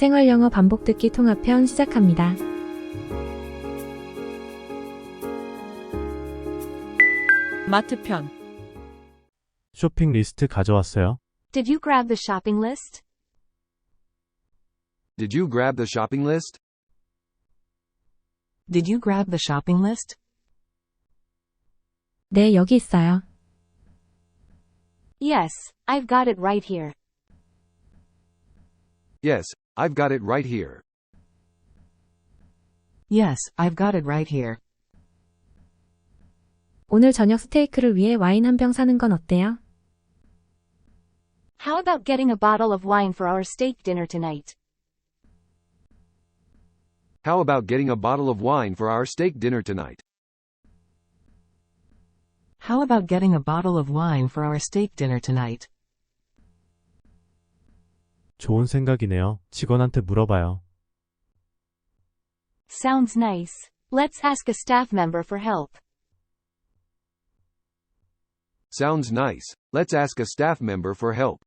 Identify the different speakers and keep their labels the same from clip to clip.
Speaker 1: 생활영어 반복듣기 통합편 시작합니다.
Speaker 2: 마트편.
Speaker 3: 쇼핑 리스트 가져왔어요?
Speaker 4: Did you grab the shopping list?
Speaker 5: Did you grab the shopping list?
Speaker 2: Did you grab the shopping list?
Speaker 1: 네, 여기 있어요.
Speaker 4: Yes, I've got it right here.
Speaker 5: Yes, I've got it right here.
Speaker 2: Yes, I've got it right here.
Speaker 1: 오늘 저녁 스테이크를 위해 와인 한 병 사는 건 어때요?
Speaker 4: How about getting a bottle of wine for our steak dinner tonight?
Speaker 5: How about getting a bottle of wine for our steak dinner tonight?
Speaker 2: How about getting a bottle of wine for our steak dinner tonight?
Speaker 3: 좋은 생각이네요. 직원한테 물어봐요.
Speaker 4: Sounds nice. Let's ask a staff member for help.
Speaker 5: Sounds nice. Let's ask a staff member for help.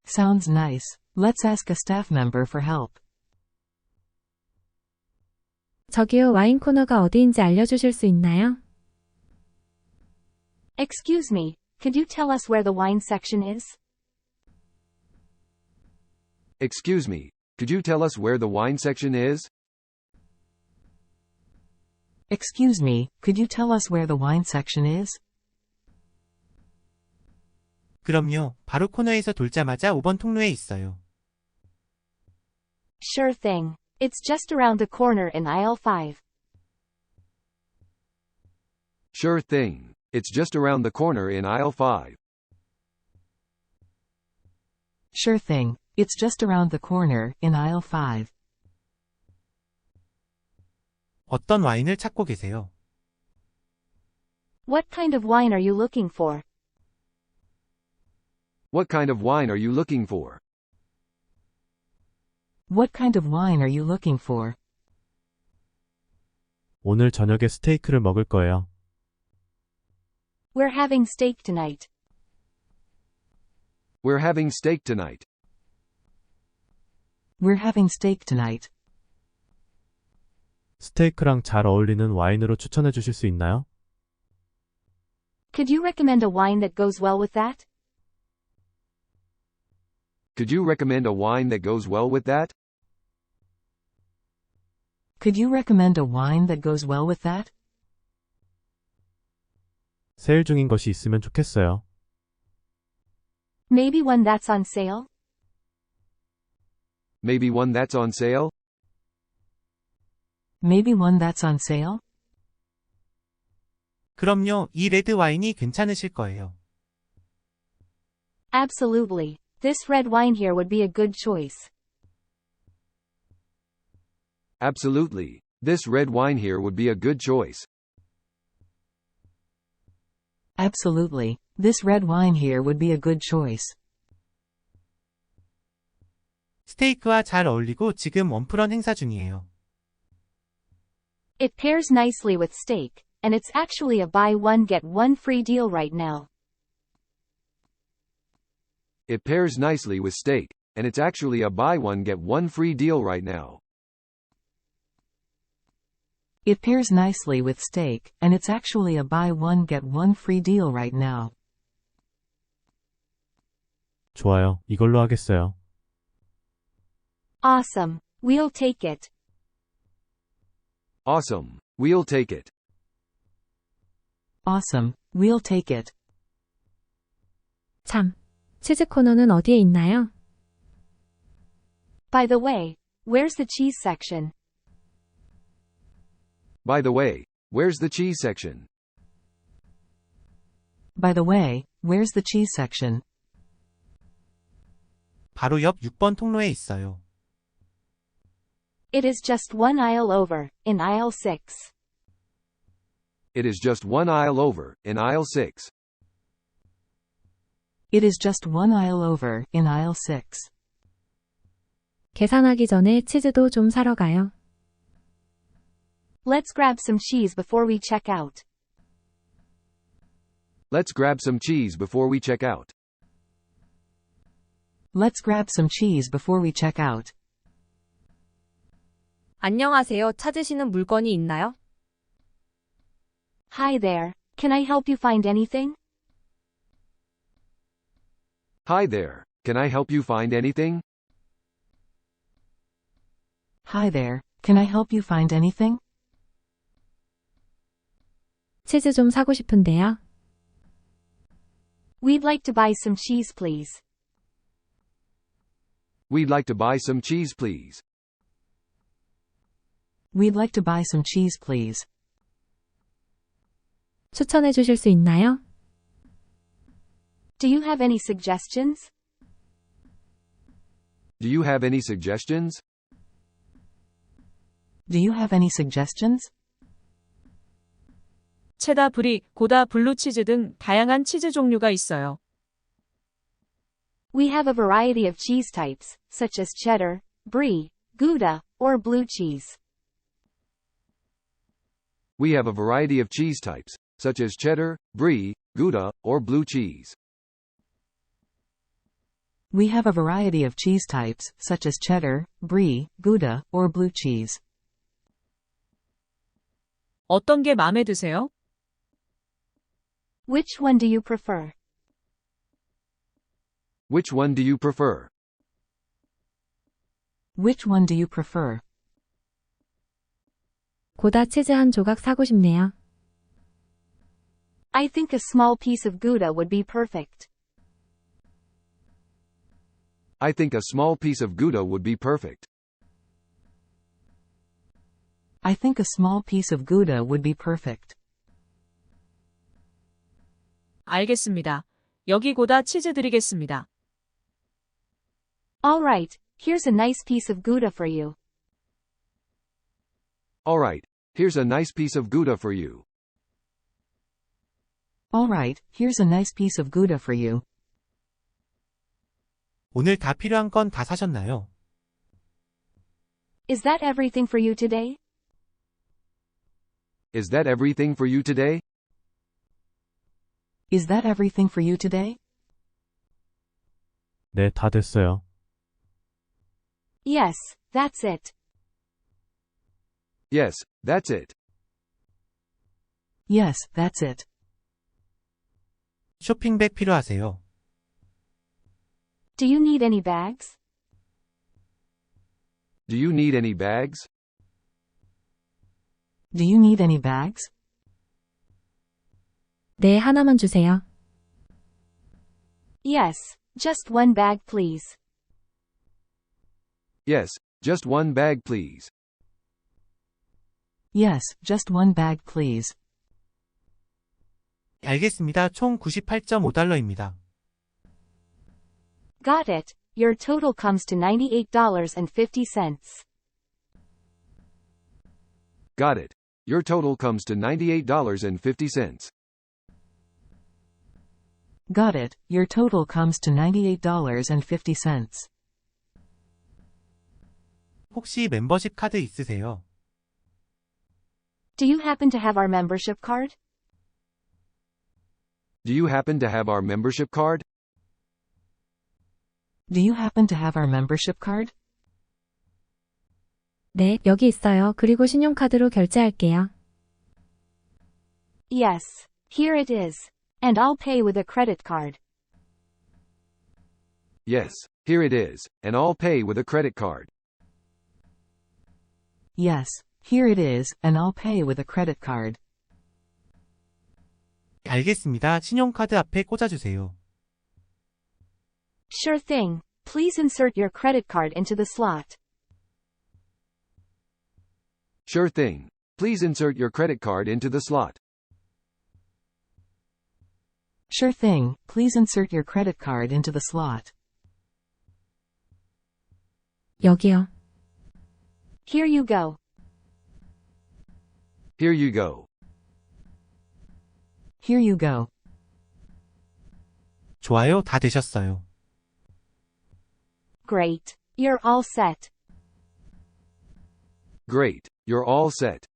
Speaker 2: Sounds nice. Let's ask a staff member for help.
Speaker 1: 저기요, 와인 코너가 어디인지 알려주실 수 있나요?
Speaker 4: Excuse me, could you tell us where the wine section is?
Speaker 5: Excuse me, could you tell us where the wine section is?
Speaker 2: Excuse me, could you tell us where the wine section is?
Speaker 6: 그럼요. 바로 코너에서 돌자마자 5번 통로에 있어요.
Speaker 4: Sure thing. It's just around the corner in aisle 5.
Speaker 5: Sure thing. It's just around the corner in aisle 5.
Speaker 2: Sure thing. It's just around the corner in aisle 5.
Speaker 6: 어떤 와인을 찾고 계세요?
Speaker 4: What kind of wine are you looking for?
Speaker 5: What kind of wine are you looking for?
Speaker 2: What kind of wine are you looking for?
Speaker 3: 오늘 저녁에 스테이크를 먹을 거예요.
Speaker 4: We're having steak tonight.
Speaker 5: We're having steak tonight.
Speaker 2: We're having steak tonight.
Speaker 3: 스테이크랑 잘 어울리는 와인으로 추천해 주실 수 있나요?
Speaker 4: Could you recommend a wine that goes well with that?
Speaker 5: Could you recommend a wine that goes well with that?
Speaker 2: Could you recommend a wine that goes well with that?
Speaker 3: 세일 중인 것이 있으면 좋겠어요.
Speaker 4: Maybe one that's on sale?
Speaker 5: Maybe one that's on sale?
Speaker 2: Maybe one that's on sale?
Speaker 6: 그럼요. 이 레드 와인이 괜찮으실 거예요.
Speaker 4: Absolutely. This red wine here would be a good choice.
Speaker 5: Absolutely. This red wine here would be a good choice.
Speaker 2: Absolutely. This red wine here would be a good choice.
Speaker 6: 스테이크와 잘 어울리고 지금 1% 행사 중이에요.
Speaker 4: It pairs nicely with steak, and it's actually a buy one get one free deal right now.
Speaker 5: It pairs nicely with steak, and it's actually a buy one get one free deal right now.
Speaker 2: It pairs nicely with steak, and it's actually a buy one get one free deal right now.
Speaker 3: 좋아요. 이걸로 하겠어요.
Speaker 4: Awesome. We'll take it.
Speaker 5: Awesome. We'll take it.
Speaker 2: Awesome. We'll take it.
Speaker 1: 참, 치즈 코너는 어디에 있나요?
Speaker 4: By the way, where's the cheese section?
Speaker 5: By the way, where's the cheese section?
Speaker 2: By the way, where's the cheese section?
Speaker 6: 바로 옆 6번 통로에 있어요.
Speaker 4: It is just one aisle over, in aisle 6.
Speaker 5: It is just one aisle over, in aisle 6.
Speaker 2: It is just one aisle over, in aisle 6.
Speaker 1: 계산하기 전에 치즈도 좀 사러 가요.
Speaker 4: Let's grab some cheese before we check out.
Speaker 5: Let's grab some cheese before we check out.
Speaker 2: Let's grab some cheese before we check out.
Speaker 7: 안녕하세요. 찾으시는 물건이 있나요?
Speaker 4: Hi there. Can I help you find anything?
Speaker 5: Hi there. Can I help you find anything?
Speaker 2: Hi there. Can I help you find anything?
Speaker 1: 치즈 좀 사고 싶은데요.
Speaker 4: We'd like to buy some cheese, please.
Speaker 5: We'd like to buy some cheese, please.
Speaker 2: We'd like to buy some cheese, please.
Speaker 1: 추천해 주실 수 있나요?
Speaker 4: Do you have any suggestions?
Speaker 5: Do you have any suggestions?
Speaker 2: Do you have any suggestions?
Speaker 7: 체다, 브리, 고다, 블루치즈 등 다양한 치즈 종류가 있어요.
Speaker 4: We have a variety of cheese types, such as cheddar, brie, Gouda, or blue cheese.
Speaker 5: We have a variety of cheese types, such as cheddar, brie, Gouda, or blue cheese.
Speaker 2: We have a variety of cheese types, such as cheddar, brie, Gouda, or blue cheese.
Speaker 7: 어떤 게 마음에 드세요?
Speaker 4: Which one do you prefer?
Speaker 5: Which one do you prefer?
Speaker 2: Which one do you prefer?
Speaker 1: 고다 치즈 한 조각 사고 싶네요.
Speaker 4: I think a small piece of Gouda would be perfect.
Speaker 5: I think a small piece of Gouda would be perfect.
Speaker 2: I think a small piece of Gouda would be perfect.
Speaker 7: 알겠습니다. 여기 고다 치즈 드리겠습니다.
Speaker 4: All right, here's a nice piece of Gouda for you.
Speaker 5: Alright, here's a nice piece of Gouda for you.
Speaker 2: Alright, here's a nice piece of Gouda for you.
Speaker 6: 오늘 다 필요한 건 다 사셨나요?
Speaker 4: Is that everything for you today?
Speaker 5: Is that everything for you today?
Speaker 2: Is that everything for you today?
Speaker 3: 네, 다 됐어요.
Speaker 4: Yes, that's it.
Speaker 5: Yes, that's it.
Speaker 2: Yes, that's it.
Speaker 6: 쇼핑백 필요하세요?
Speaker 4: Do you need any bags?
Speaker 5: Do you need any bags?
Speaker 2: Do you need any bags?
Speaker 1: 네, 하나만 주세요.
Speaker 4: Yes, just one bag, please.
Speaker 5: Yes, just one bag, please.
Speaker 2: Yes, just one bag, please.
Speaker 6: 알겠습니다. 총 98.5달러입니다.
Speaker 4: Got it. Your total comes to $98.50.
Speaker 5: Got it. Your total comes to $98.50.
Speaker 2: Got it. Your total comes to $98.50.
Speaker 6: 혹시 멤버십 카드 있으세요?
Speaker 4: Do you happen to have our membership card?
Speaker 5: Do you happen to have our membership card?
Speaker 2: Do you happen to have our membership card?
Speaker 1: 네, 여기 있어요. 그리고 신용카드로 결제할게요.
Speaker 4: Yes, here it is. And I'll pay with a credit card.
Speaker 5: Yes, here it is, and I'll pay with a credit card.
Speaker 2: Yes, here it is, and I'll pay with a credit card.
Speaker 6: 알겠습니다. 신용카드 앞에 꽂아주세요.
Speaker 4: Sure thing. Please insert your credit card into the slot.
Speaker 5: Sure thing. Please insert your credit card into the slot.
Speaker 2: Sure thing. Please insert your credit card into the slot.
Speaker 1: 여기요.
Speaker 4: Here you go.
Speaker 5: Here you go.
Speaker 2: Here you go.
Speaker 6: 좋아요. 다 되셨어요.
Speaker 4: Great. You're all set.
Speaker 5: Great. You're all set.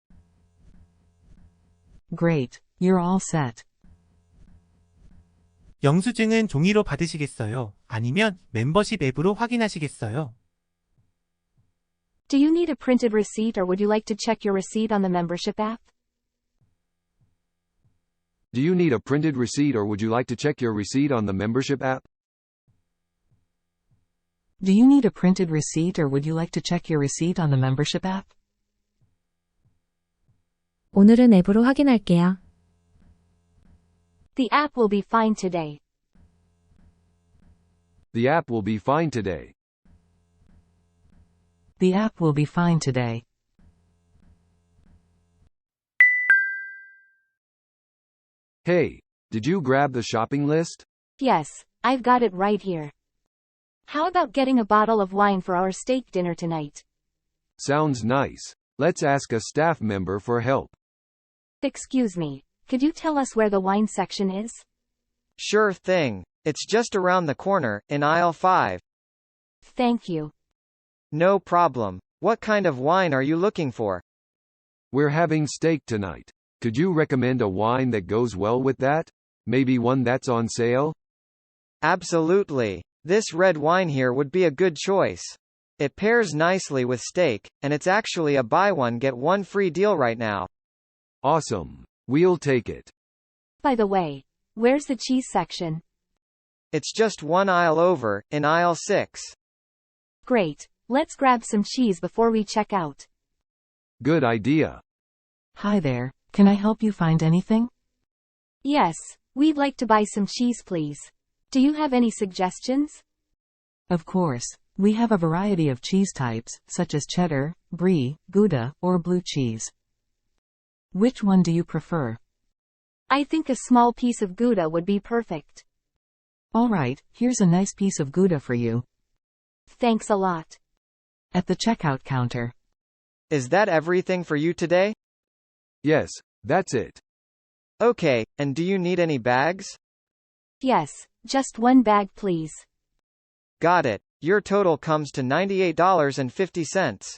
Speaker 2: Great. You're all set.
Speaker 6: 영수증은 종이로 받으시겠어요? 아니면 멤버십 앱으로 확인하시겠어요?
Speaker 4: Do you need a printed receipt or would you like to check your receipt on the membership app?
Speaker 5: Do you need a printed receipt or would you like to check your receipt on the membership app?
Speaker 2: Do you need a printed receipt or would you like to check your receipt on the membership app?
Speaker 1: 오늘은 앱으로 확인할게요.
Speaker 4: The app will be fine today.
Speaker 5: The app will be fine today.
Speaker 2: The app will be fine today.
Speaker 5: Hey, did you grab the shopping list?
Speaker 4: Yes, I've got it right here. How about getting a bottle of wine for our steak dinner tonight?
Speaker 5: Sounds nice. Let's ask a staff member for help.
Speaker 4: Excuse me, could you tell us where the wine section is?
Speaker 8: Sure thing. It's just around the corner, in aisle 5.
Speaker 4: Thank you.
Speaker 8: No problem. What kind of wine are you looking for?
Speaker 5: We're having steak tonight. Could you recommend a wine that goes well with that? Maybe one that's on sale?
Speaker 8: Absolutely. This red wine here would be a good choice. It pairs nicely with steak, and it's actually a buy one get one free deal right now.
Speaker 5: Awesome. We'll take it.
Speaker 4: By the way, where's the cheese section?
Speaker 8: It's just one aisle over, in aisle 6.
Speaker 4: Great. Let's grab some cheese before we check out.
Speaker 5: Good idea.
Speaker 2: Hi there, can I help you find anything?
Speaker 4: Yes, we'd like to buy some cheese please. Do you have any suggestions?
Speaker 2: Of course, we have a variety of cheese types, such as cheddar, brie, Gouda, or blue cheese. Which one do you prefer?
Speaker 4: I think a small piece of Gouda would be perfect.
Speaker 2: Alright, here's a nice piece of Gouda for you.
Speaker 4: Thanks a lot.
Speaker 2: At the checkout counter.
Speaker 8: Is that everything for you today?
Speaker 5: Yes, that's it.
Speaker 8: Okay, and do you need any bags?
Speaker 4: Yes, just one bag please.
Speaker 8: Got it. Your total comes to $98.50.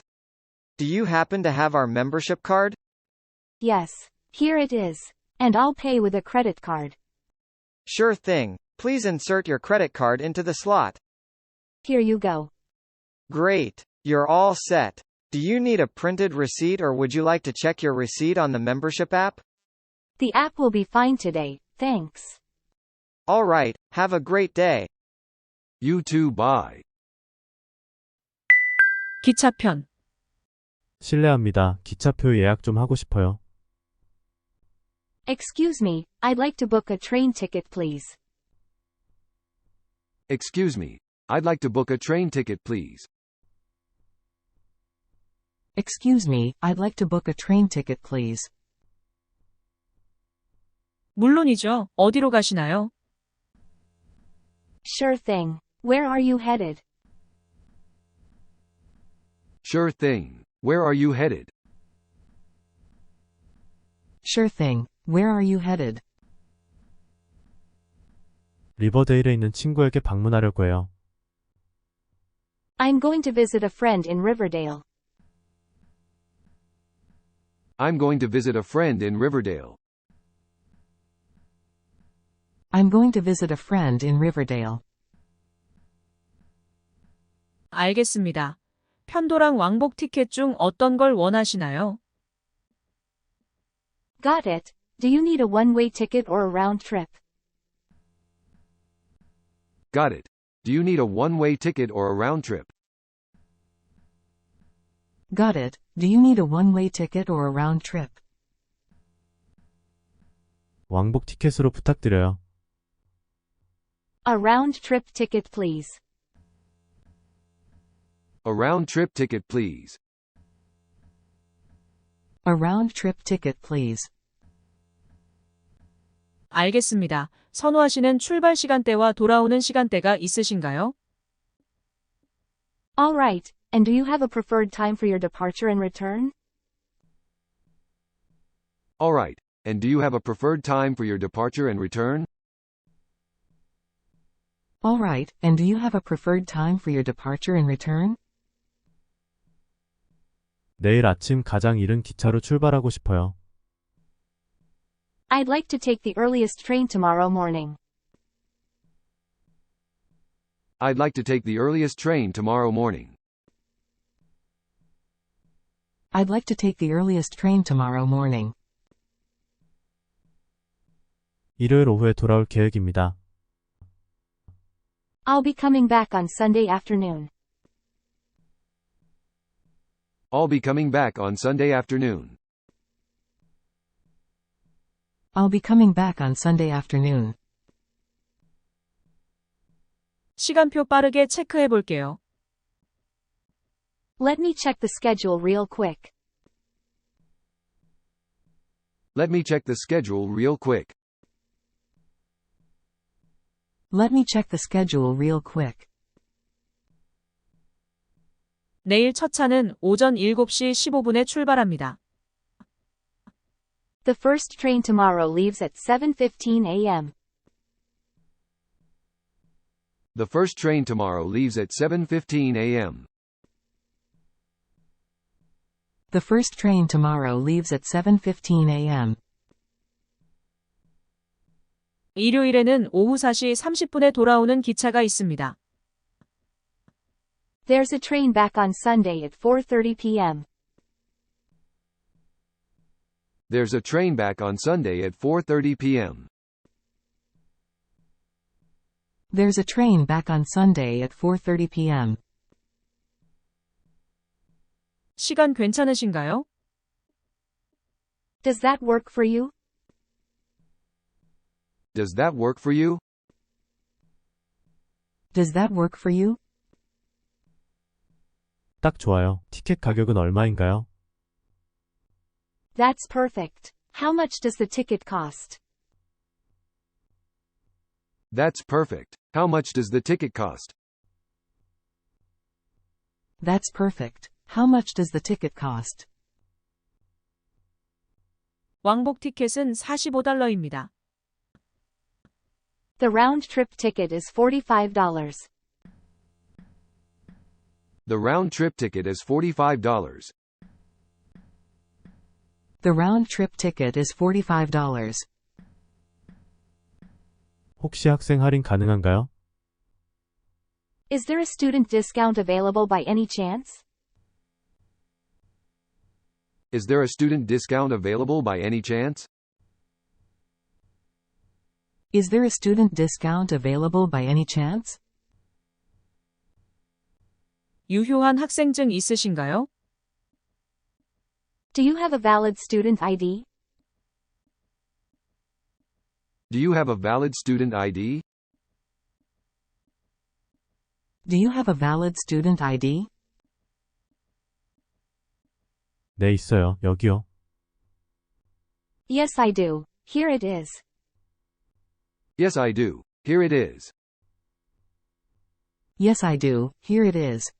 Speaker 8: Do you happen to have our membership card?
Speaker 4: Yes, here it is. And I'll pay with a credit card.
Speaker 8: Sure thing. Please insert your credit card into the slot.
Speaker 4: Here you go.
Speaker 8: Great. You're all set. Do you need a printed receipt or would you like to check your receipt on the membership app?
Speaker 4: The app will be fine today, thanks.
Speaker 8: Alright, have a great day.
Speaker 5: You too, bye.
Speaker 7: 기차편.
Speaker 3: 실례합니다. 기차표 예약 좀 하고 싶어요.
Speaker 4: Excuse me, I'd like to book a train ticket please.
Speaker 5: Excuse me. I'd like to book a train ticket, please.
Speaker 2: Excuse me, I'd like to book a train ticket, please.
Speaker 7: 물론이죠. 어디로 가시나요?
Speaker 4: Sure thing. Where are you headed?
Speaker 5: Sure thing. Where are you headed?
Speaker 2: Sure thing. Where are you headed?
Speaker 3: 리버데일에 있는 친구에게 방문하려고 해요.
Speaker 4: I'm going to visit a friend in Riverdale.
Speaker 5: I'm going to visit a friend in Riverdale.
Speaker 2: I'm going to visit a friend in Riverdale.
Speaker 7: 알겠습니다. 편도랑 왕복 티켓 중 어떤 걸 원하시나요?
Speaker 4: Got it. Do you need a one-way ticket or a round trip?
Speaker 5: Got it. Do you need a one-way ticket or a round trip?
Speaker 2: Got it. Do you need a one-way ticket or a round trip?
Speaker 3: 왕복 티켓으로 부탁드려요.
Speaker 4: A round trip ticket please.
Speaker 5: A round trip ticket, please.
Speaker 2: A round trip ticket, please.
Speaker 7: 알겠습니다. 선호하시는 출발 시간대와 돌아오는 시간대가 있으신가요?
Speaker 4: All right. And do you have a preferred time for your departure and return?
Speaker 5: All right. And do you have a preferred time for your departure and return?
Speaker 2: All right. And do you have a preferred time for your departure and return?
Speaker 3: 내일 아침 가장 이른 기차로 출발하고 싶어요.
Speaker 4: I'd like to take the earliest train tomorrow morning.
Speaker 5: I'd like to take the earliest train tomorrow morning.
Speaker 2: I'd like to take the earliest train tomorrow morning.
Speaker 3: 일요일 오후에 돌아올 계획입니다.
Speaker 4: I'll be coming back on Sunday afternoon.
Speaker 5: I'll be coming back on Sunday afternoon.
Speaker 2: I'll be coming back on Sunday afternoon.
Speaker 7: 시간표 빠르게 체크해 볼게요.
Speaker 4: Let me check the schedule real quick.
Speaker 5: Let me check the schedule real quick.
Speaker 2: Let me check the schedule real quick.
Speaker 7: 내일 첫 차는 오전 7시 15분에 출발합니다.
Speaker 4: The first train tomorrow leaves at 7:15 a.m.
Speaker 5: The first train tomorrow leaves at 7:15 a.m.
Speaker 2: The first train tomorrow leaves at 7:15 a.m.
Speaker 7: 일요일에는 오후 4시 30분에 돌아오는 기차가 있습니다.
Speaker 4: There's a train back on Sunday at 4:30 p.m.
Speaker 5: There's a train back on Sunday at 4:30 p.m.
Speaker 2: There's a train back on Sunday at 4:30 p.m.
Speaker 7: 시간 괜찮으신가요?
Speaker 4: Does that work for you?
Speaker 5: Does that work for you?
Speaker 2: Does that work for you?
Speaker 3: 딱 좋아요. 티켓 가격은 얼마인가요?
Speaker 4: That's perfect. How much does the ticket cost?
Speaker 5: That's perfect. How much does the ticket cost?
Speaker 2: That's perfect. How much does the ticket cost?
Speaker 7: 왕복 티켓은 $45입니다.
Speaker 4: The round-trip ticket is $45.
Speaker 5: The round-trip ticket is $45.
Speaker 2: The round-trip ticket is $45.
Speaker 3: 혹시 학생 할인 가능한가요?
Speaker 4: Is there a student discount available by any chance?
Speaker 5: Is there a student discount available by any chance?
Speaker 2: Is there a student discount available by any chance?
Speaker 7: 유효한 학생증 있으신가요?
Speaker 4: Do you have a valid student ID?
Speaker 5: Do you have a valid student ID?
Speaker 2: Do you have a valid student ID?
Speaker 3: 네, 있어요. 여기요.
Speaker 4: Yes, I do. Here it is.
Speaker 5: Yes, I do. Here it is.
Speaker 2: Yes, I do. Here it is.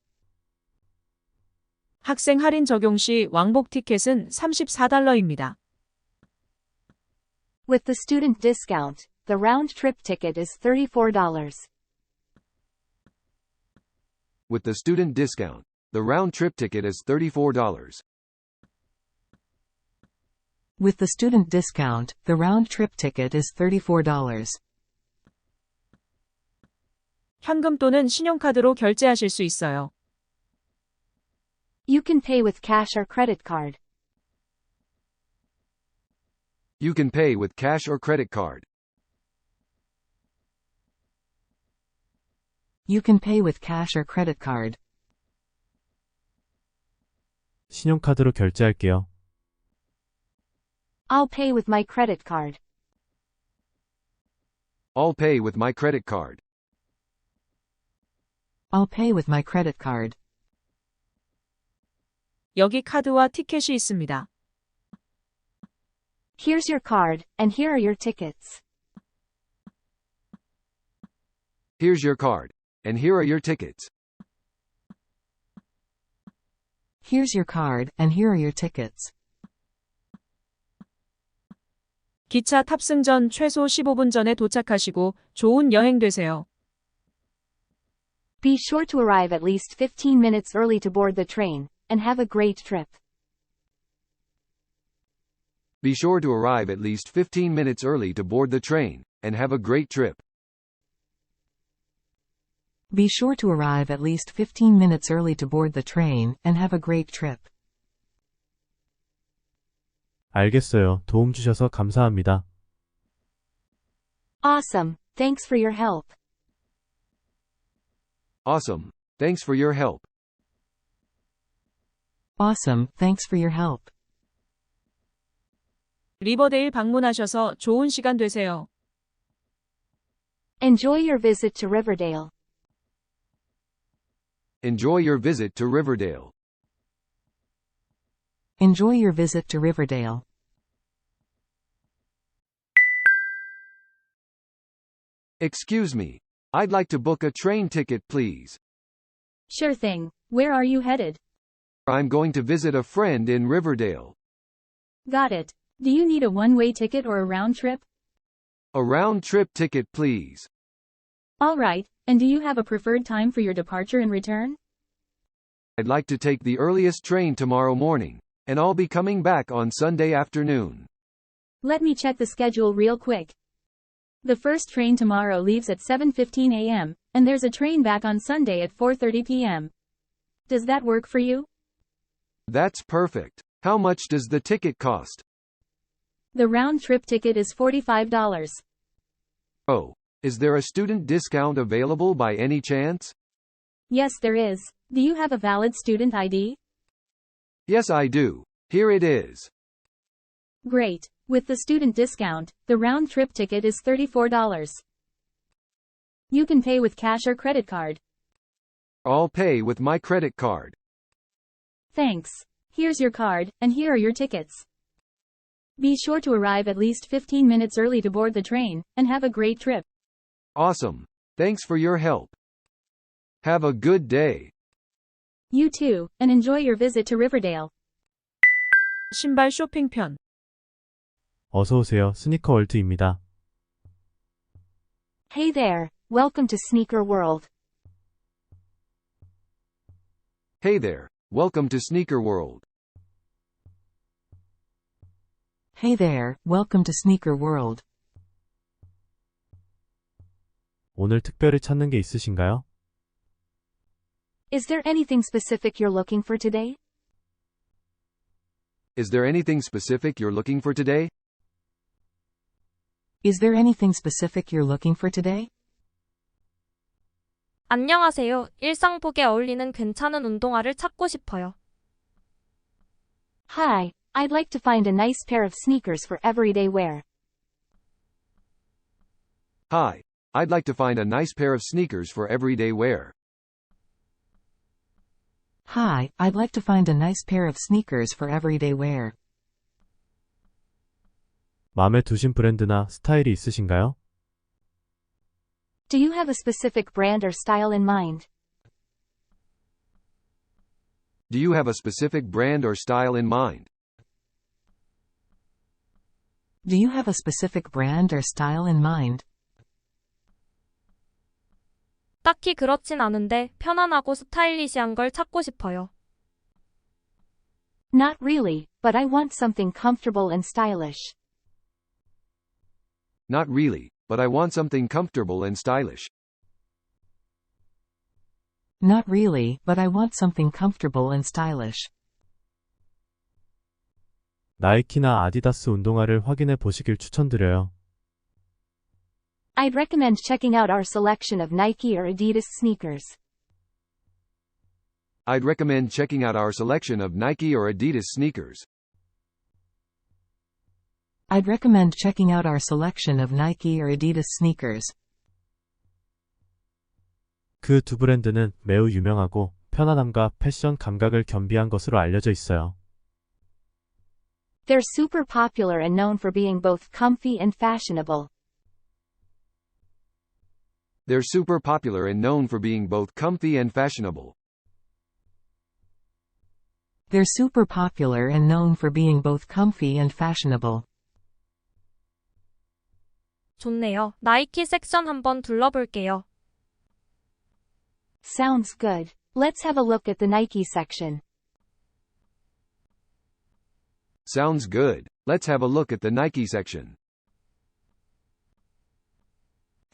Speaker 7: 학생 할인 적용 시 왕복 티켓은 $34입니다.
Speaker 4: With the student discount, the round-trip ticket is $34.
Speaker 5: With the student discount, the round-trip ticket is $34.
Speaker 2: With the student discount, the round-trip ticket is $34.
Speaker 7: 현금 또는 신용카드로 결제하실 수 있어요.
Speaker 4: You can pay with cash or credit card.
Speaker 5: You can pay with cash or credit card.
Speaker 2: You can pay with cash or credit card.
Speaker 3: 신용카드로 결제할게요.
Speaker 4: I'll pay with my credit card.
Speaker 5: I'll pay with my credit card.
Speaker 2: I'll pay with my credit card.
Speaker 7: 여기 카드와 티켓이 있습니다.
Speaker 4: Here's your card, and here are your tickets.
Speaker 5: Here's your card. And here are your tickets.
Speaker 2: Here's your card, and here are your tickets.
Speaker 7: 기차 탑승 전 최소 15분 전에 도착하시고 좋은 여행 되세요.
Speaker 4: Be sure to arrive at least 15 minutes early to board the train, and have a great trip.
Speaker 5: Be sure to arrive at least 15 minutes early to board the train, and have a great trip.
Speaker 2: Be sure to arrive at least 15 minutes early to board the train, and have a great trip.
Speaker 3: 알겠어요. 도움 주셔서 감사합니다.
Speaker 4: Awesome, thanks for your help.
Speaker 5: Awesome. Thanks for your help.
Speaker 2: Awesome, thanks for your help.
Speaker 7: 리버데일 방문하셔서 좋은 시간 되세요.
Speaker 4: Enjoy your visit to Riverdale.
Speaker 5: Enjoy your visit to Riverdale.
Speaker 2: Enjoy your visit to Riverdale.
Speaker 5: Excuse me. I'd like to book a train ticket, please.
Speaker 9: Sure thing. Where are you headed?
Speaker 5: I'm going to visit a friend in Riverdale.
Speaker 9: Got it. Do you need a one-way ticket or a round trip?
Speaker 5: A round-trip ticket, please.
Speaker 9: All right. And do you have a preferred time for your departure and return?
Speaker 5: I'd like to take the earliest train tomorrow morning, and I'll be coming back on Sunday afternoon.
Speaker 9: Let me check the schedule real quick. The first train tomorrow leaves at 7:15 a.m., and there's a train back on Sunday at 4:30 p.m. Does that work for you?
Speaker 5: That's perfect. How much does the ticket cost?
Speaker 9: The round-trip ticket is $45.
Speaker 5: Oh, is there a student discount available by any chance?
Speaker 9: Yes, there is. Do you have a valid student ID?
Speaker 5: Yes, I do. Here it is.
Speaker 9: Great. With the student discount, the round-trip ticket is $34. You can pay with cash or credit card.
Speaker 5: I'll pay with my credit card.
Speaker 9: Thanks. Here's your card, and here are your tickets. Be sure to arrive at least 15 minutes early to board the train, and have a great trip.
Speaker 5: Awesome. Thanks for your help. Have a good day.
Speaker 9: You too, and enjoy your visit to Riverdale.
Speaker 7: 신발 쇼핑편.
Speaker 3: 어서 오세요. 스니커 월드입니다.
Speaker 4: Hey there, welcome to Sneaker World.
Speaker 5: Hey there. Welcome to Sneaker World.
Speaker 2: Hey there, welcome to Sneaker World.
Speaker 3: 오늘 특별히 찾는 게 있으신가요?
Speaker 4: Is there anything specific you're looking for today?
Speaker 5: Is there anything specific you're looking for today?
Speaker 2: Is there anything specific you're looking for today?
Speaker 10: 안녕하세요. 일상복에 어울리는 괜찮은 운동화를 찾고 싶어요.
Speaker 4: Hi, I'd like to find a nice pair of sneakers for everyday wear.
Speaker 5: Hi. I'd like to find a nice pair of sneakers for everyday wear.
Speaker 2: Hi, I'd like to find a nice pair of sneakers for everyday wear.
Speaker 3: 마음에 두신 브랜드나 스타일이 있으신가요?
Speaker 4: Do you have a specific brand or style in mind?
Speaker 5: Do you have a specific brand or style in mind?
Speaker 2: Do you have a specific brand or style in mind?
Speaker 10: 딱히 그렇진 않은데 편안하고 스타일리시한 걸 찾고 싶어요.
Speaker 4: Not really, but I want something comfortable and stylish.
Speaker 5: Not really, but I want something comfortable and stylish.
Speaker 2: Not really, but I want something comfortable and stylish.
Speaker 3: 나이키나 아디다스 운동화를 확인해 보시길 추천드려요.
Speaker 4: I'd recommend checking out our selection of Nike or Adidas sneakers.
Speaker 5: I'd recommend checking out our selection of Nike or Adidas sneakers.
Speaker 2: I'd recommend checking out our selection of Nike or Adidas sneakers.
Speaker 3: 그 두 브랜드는 매우 유명하고 편안함과 패션 감각을 겸비한 것으로 알려져 있어요.
Speaker 4: They're super popular and known for being both comfy and fashionable.
Speaker 5: They're super popular and known for being both comfy and fashionable.
Speaker 2: They're super popular and known for being both comfy and fashionable.
Speaker 10: 좋네요. 나이키 섹션 한번 둘러볼게요.
Speaker 4: Sounds good. Let's have a look at the Nike section.
Speaker 5: Sounds good. Let's have a look at the Nike section.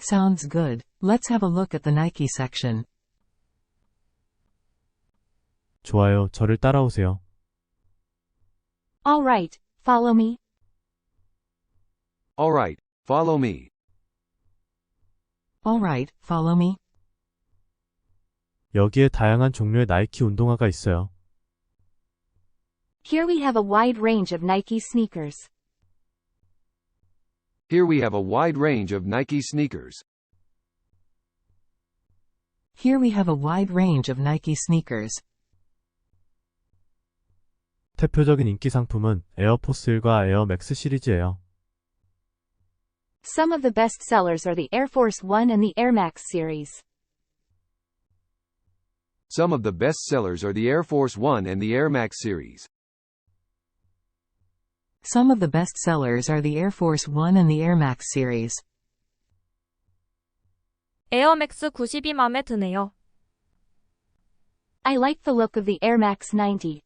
Speaker 2: Sounds good. Let's have a look at the Nike section.
Speaker 3: 좋아요. 저를 따라오세요.
Speaker 4: All right, follow me.
Speaker 5: Alright, follow me.
Speaker 2: Alright, follow me.
Speaker 3: 여기에 다양한 종류의 나이키 운동화가 있어요.
Speaker 4: Here we have a wide range of Nike sneakers.
Speaker 5: Here we have a wide range of Nike sneakers.
Speaker 2: Here we have a wide range of Nike sneakers.
Speaker 3: 대표적인 인기 상품은 에어포스 1과 에어맥스 시리즈예요.
Speaker 4: Some of the best sellers are the Air Force One and the Air Max series.
Speaker 5: Some of the best sellers are the Air Force One and the Air Max series.
Speaker 2: Some of the best sellers are the Air Force One and the Air Max series.
Speaker 10: 에어맥스 90이 맘에 드네요.
Speaker 4: I like the look of the Air Max 90.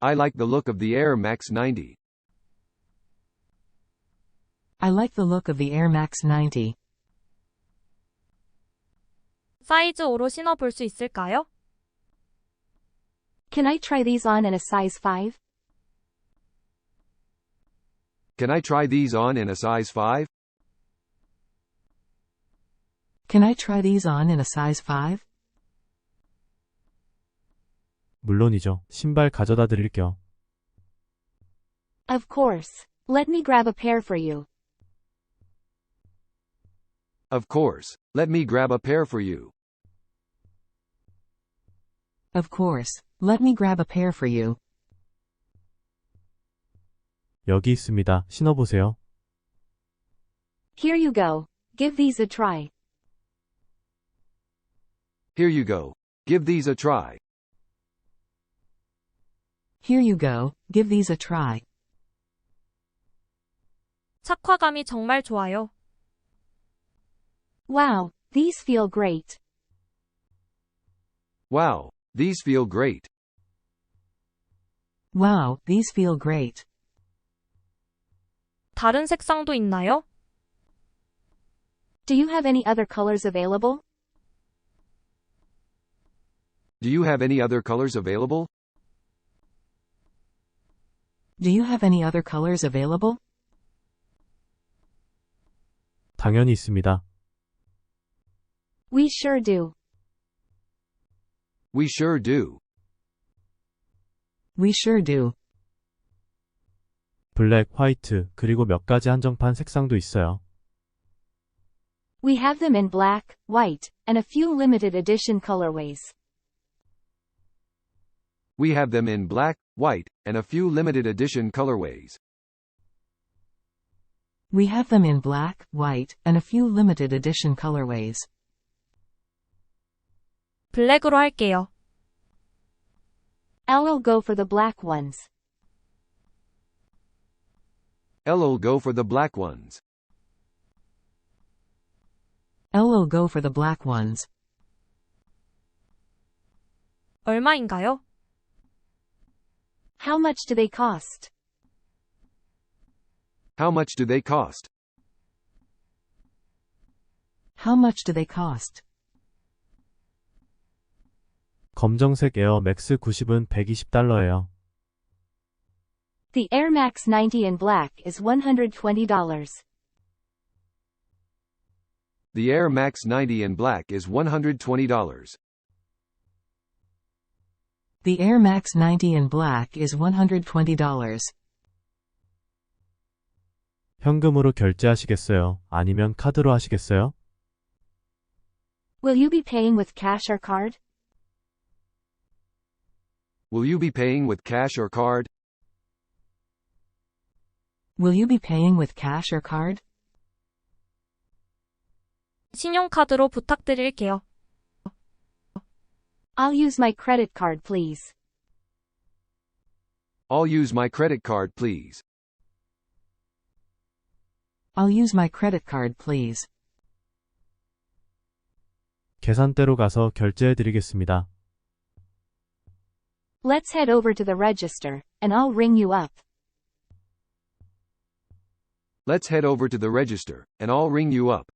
Speaker 5: I like the look of the Air Max 90.
Speaker 2: I like the look of the Air Max 90.
Speaker 10: 사이즈 5로 신어볼 수 있을까요?
Speaker 4: Can I try these on in a size 5?
Speaker 5: Can I try these on in a size 5?
Speaker 2: Can I try these on in a size 5?
Speaker 3: 물론이죠. 신발 가져다 드릴게요.
Speaker 4: Of course. Let me grab a pair for you.
Speaker 5: Of course. Let me grab a pair for you.
Speaker 2: Of course. Let me grab a pair for you.
Speaker 3: 여기 있습니다. 신어보세요.
Speaker 4: Here you go. Give these a try.
Speaker 5: Here you go. Give these a try.
Speaker 2: Here you go. Give these a try.
Speaker 10: 착화감이 정말 좋아요.
Speaker 4: Wow, these feel great.
Speaker 5: Wow, these feel great.
Speaker 2: Wow, these feel great.
Speaker 10: 다른 색상도 있나요?
Speaker 4: Do you have any other colors available?
Speaker 5: Do you have any other colors available?
Speaker 2: Do you have any other colors available?
Speaker 3: 당연히 있습니다.
Speaker 4: We sure do.
Speaker 5: We sure do.
Speaker 2: We sure do.
Speaker 3: 블랙, 화이트, 그리고 몇 가지 한정판 색상도 있어요.
Speaker 4: We have them in black, white, and a few limited edition colorways.
Speaker 5: We have them in black, white, and a few limited edition colorways.
Speaker 2: We have them in black, white, and a few limited edition colorways.
Speaker 10: 블랙으로 할게요.
Speaker 4: I'll go for the black ones.
Speaker 5: I'll go for the black ones.
Speaker 2: I'll go for the black ones.
Speaker 10: 얼마인가요?
Speaker 4: How much do they cost?
Speaker 5: How much do they cost?
Speaker 2: How much do they cost?
Speaker 3: 검정색 에어 맥스 90은 $120예요.
Speaker 4: The Air Max 90 in black is $120.
Speaker 5: The Air Max 90 in black is $120.
Speaker 2: The Air Max 90 in black is $120.
Speaker 3: 현금으로 결제하시겠어요? 아니면 카드로 하시겠어요?
Speaker 4: Will you be paying with cash or card?
Speaker 5: Will you be paying with cash or card?
Speaker 2: Will you be paying with cash or card?
Speaker 10: 신용카드로 부탁드릴게요.
Speaker 4: I'll use my credit card, please.
Speaker 5: I'll use my credit card, please.
Speaker 2: I'll use my credit card, please.
Speaker 3: 계산대로 가서 결제해드리겠습니다.
Speaker 4: Let's head over to the register, and I'll ring you up.
Speaker 5: Let's head over to the register, and I'll ring you up.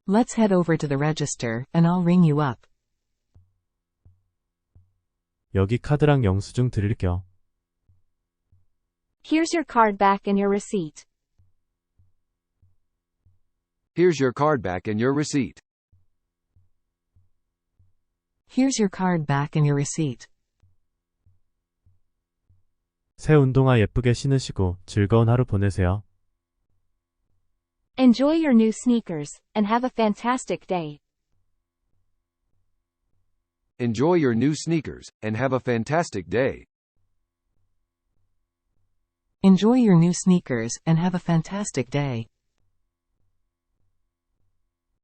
Speaker 2: Let's head over to the register, and I'll ring you up.
Speaker 3: 여기 카드랑 영수증 드릴게요.
Speaker 4: Here's your card back and your receipt.
Speaker 5: Here's your card back and your receipt.
Speaker 2: Here's your card back and your receipt.
Speaker 3: 새 운동화 예쁘게 신으시고 즐거운 하루 보내세요.
Speaker 4: Enjoy your new sneakers, and have a fantastic day.
Speaker 5: Enjoy your new sneakers, and have a fantastic day.
Speaker 2: Enjoy your new sneakers, and have a fantastic day.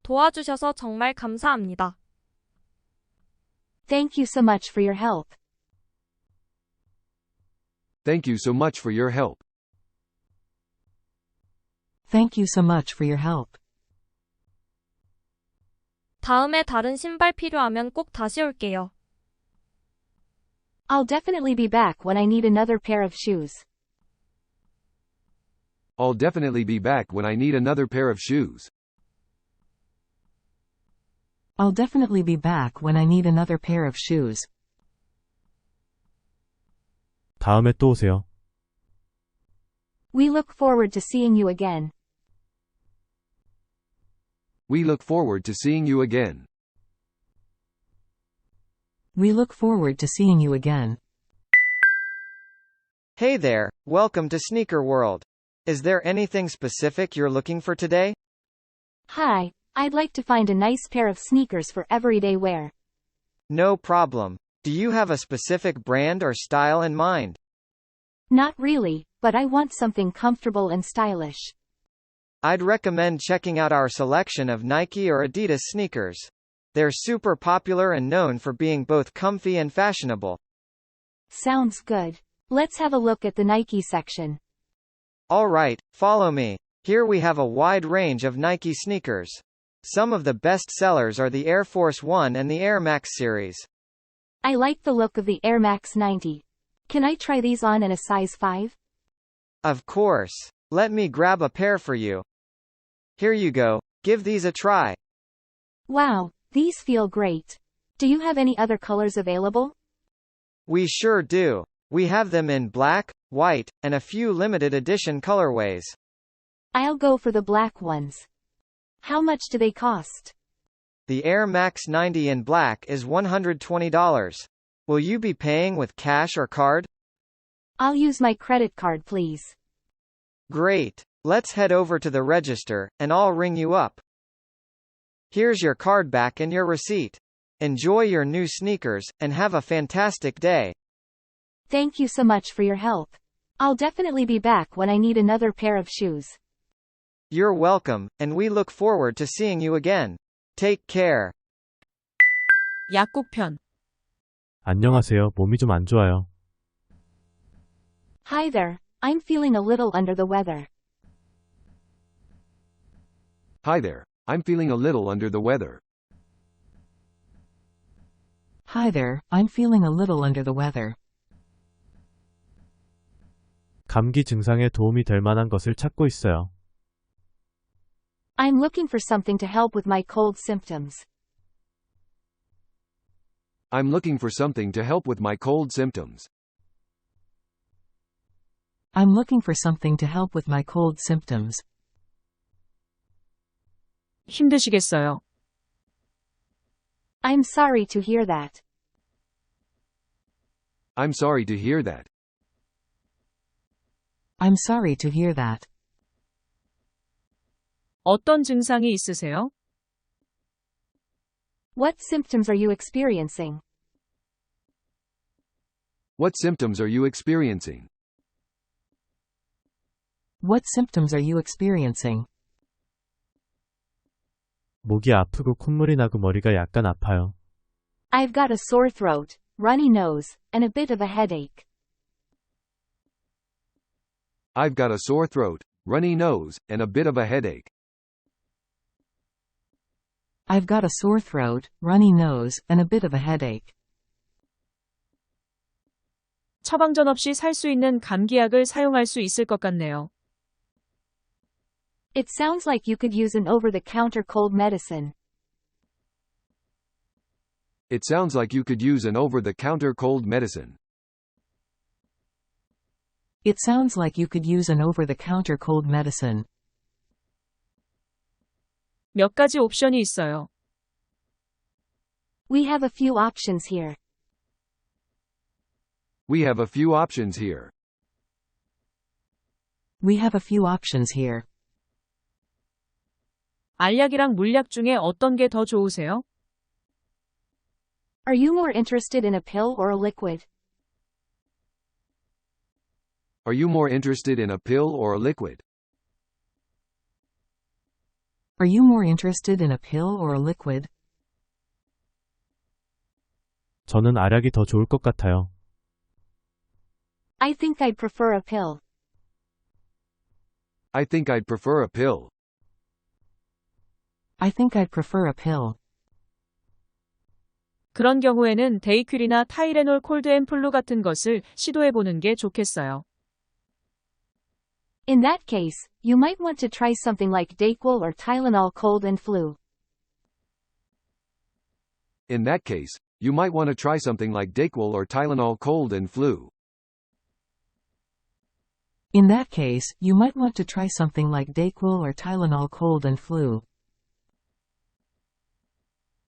Speaker 10: 도와주셔서 정말 감사합니다.
Speaker 4: Thank you so much for your help.
Speaker 5: Thank you so much for your help.
Speaker 2: Thank you so much for your help.
Speaker 10: 다음에 다른 신발 필요하면 꼭 다시 올게요.
Speaker 4: I'll definitely be back when I need another pair of shoes.
Speaker 5: I'll definitely be back when I need another pair of shoes.
Speaker 2: I'll definitely be back when I need another pair of shoes.
Speaker 3: 다음에 또 오세요.
Speaker 4: We look forward to seeing you again.
Speaker 5: We look forward to seeing you again.
Speaker 2: We look forward to seeing you again.
Speaker 8: Hey there, welcome to Sneaker World. Is there anything specific you're looking for today?
Speaker 4: Hi, I'd like to find a nice pair of sneakers for everyday wear.
Speaker 8: No problem. Do you have a specific brand or style in mind?
Speaker 4: Not really, but I want something comfortable and stylish.
Speaker 8: I'd recommend checking out our selection of Nike or Adidas sneakers. They're super popular and known for being both comfy and fashionable.
Speaker 4: Sounds good. Let's have a look at the Nike section.
Speaker 8: Alright, follow me. Here we have a wide range of Nike sneakers. Some of the best sellers are the Air Force 1 and the Air Max series.
Speaker 4: I like the look of the Air Max 90. Can I try these on in a size 5?
Speaker 8: Of course. Let me grab a pair for you. Here you go. Give these a try.
Speaker 4: Wow, these feel great. Do you have any other colors available?
Speaker 8: We sure do. We have them in black, white, and a few limited edition colorways.
Speaker 4: I'll go for the black ones. How much do they cost?
Speaker 8: The Air Max 90 in black is $120. Will you be paying with cash or card?
Speaker 4: I'll use my credit card, please.
Speaker 8: Great. Let's head over to the register, and I'll ring you up. Here's your card back and your receipt. Enjoy your new sneakers, and have a fantastic day.
Speaker 4: Thank you so much for your help. I'll definitely be back when I need another pair of shoes.
Speaker 8: You're welcome, and we look forward to seeing you again. Take care.
Speaker 7: 약국편.
Speaker 3: 안녕하세요. 몸이 좀 안 좋아요.
Speaker 4: Hi there, I'm feeling a little under the weather.
Speaker 5: Hi there, I'm feeling a little under the weather.
Speaker 2: Hi there, I'm feeling a little under the weather.
Speaker 3: 감기 증상에 도움이 될 만한 것을 찾고 있어요.
Speaker 4: I'm looking for something to help with my cold symptoms.
Speaker 5: I'm looking for something to help with my cold symptoms.
Speaker 2: I'm looking for something to help with my cold symptoms.
Speaker 7: 힘드시겠어요.
Speaker 4: I'm sorry to hear that.
Speaker 5: I'm sorry to hear that.
Speaker 2: I'm sorry to hear that.
Speaker 7: 어떤 증상이 있으세요?
Speaker 4: What symptoms are you experiencing?
Speaker 5: What symptoms are you experiencing?
Speaker 2: What symptoms are you experiencing?
Speaker 3: 목이 아프고 콧물이 나고 머리가 약간 아파요.
Speaker 4: I've got a sore throat, runny nose, and a bit of a headache.
Speaker 5: I've got a sore throat, runny nose, and a bit of a headache.
Speaker 2: I've got a sore throat, runny nose, and a bit of a headache.
Speaker 7: 처방전 없이 살 수 있는 감기약을 사용할 수 있을 것 같네요.
Speaker 4: It sounds like you could use an over-the-counter cold medicine.
Speaker 5: It sounds like you could use an over-the-counter cold medicine.
Speaker 2: It sounds like you could use an over-the-counter cold medicine.
Speaker 7: 몇 가지 옵션이 있어요.
Speaker 4: We have a few options here.
Speaker 5: We have a few options here.
Speaker 2: We have a few options here.
Speaker 7: 알약이랑 물약 중에 어떤 게 더 좋으세요?
Speaker 4: Are you more interested in a pill or a liquid?
Speaker 5: Are you more interested in a pill or a liquid?
Speaker 2: Are you more interested in a pill or a liquid?
Speaker 3: 저는 알약이 더 좋을 것 같아요.
Speaker 4: I think I'd prefer a pill.
Speaker 5: I think I'd prefer a pill.
Speaker 2: I think I'd prefer a pill.
Speaker 7: 그런 경우에는 데이큐리나 타이레놀 콜드앤플루 같은 것을 시도해보는 게 좋겠어요.
Speaker 4: In that case, you might want to try something like Dayquil or Tylenol cold and flu.
Speaker 5: In that case, you might want to try something like Dayquil or Tylenol cold and flu.
Speaker 2: In that case, you might want to try something like Dayquil or Tylenol cold and flu.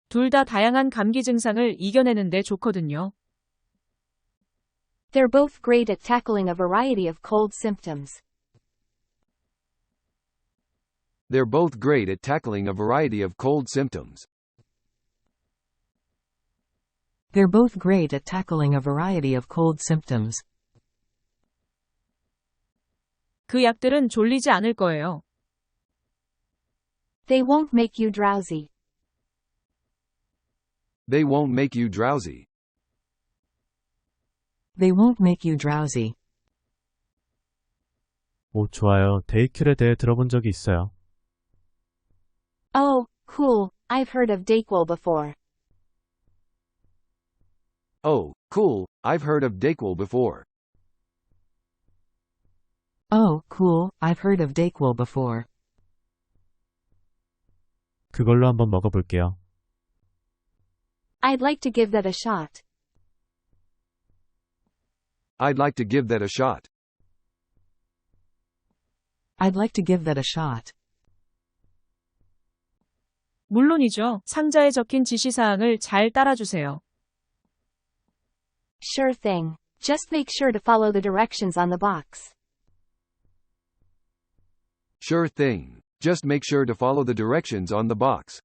Speaker 7: 둘 다 다양한 감기 증상을 이겨내는 데 좋거든요.
Speaker 4: They're both great at tackling a variety of cold symptoms.
Speaker 5: They're both great at tackling a variety of cold symptoms.
Speaker 2: They're both great at tackling a variety of cold symptoms.
Speaker 7: 그 약들은 졸리지 않을 거예요.
Speaker 4: They won't make you drowsy.
Speaker 5: They won't make you drowsy.
Speaker 2: They won't make you drowsy.
Speaker 3: 오, 좋아요. 데이큐에 대해 들어본 적이 있어요.
Speaker 4: Oh, cool, I've heard of Dayquil before.
Speaker 5: Oh, cool, I've heard of Dayquil before.
Speaker 2: Oh, cool, I've heard of Dayquil before.
Speaker 3: 그걸로 한번 먹어볼게요.
Speaker 4: I'd like to give that a shot.
Speaker 5: I'd like to give that a shot.
Speaker 2: I'd like to give that a shot.
Speaker 7: 물론이죠. 상자에 적힌 지시사항을 잘 따라주세요.
Speaker 4: Sure thing. Just make sure to follow the directions on the box.
Speaker 5: Sure thing. Just make sure to follow the directions on the box.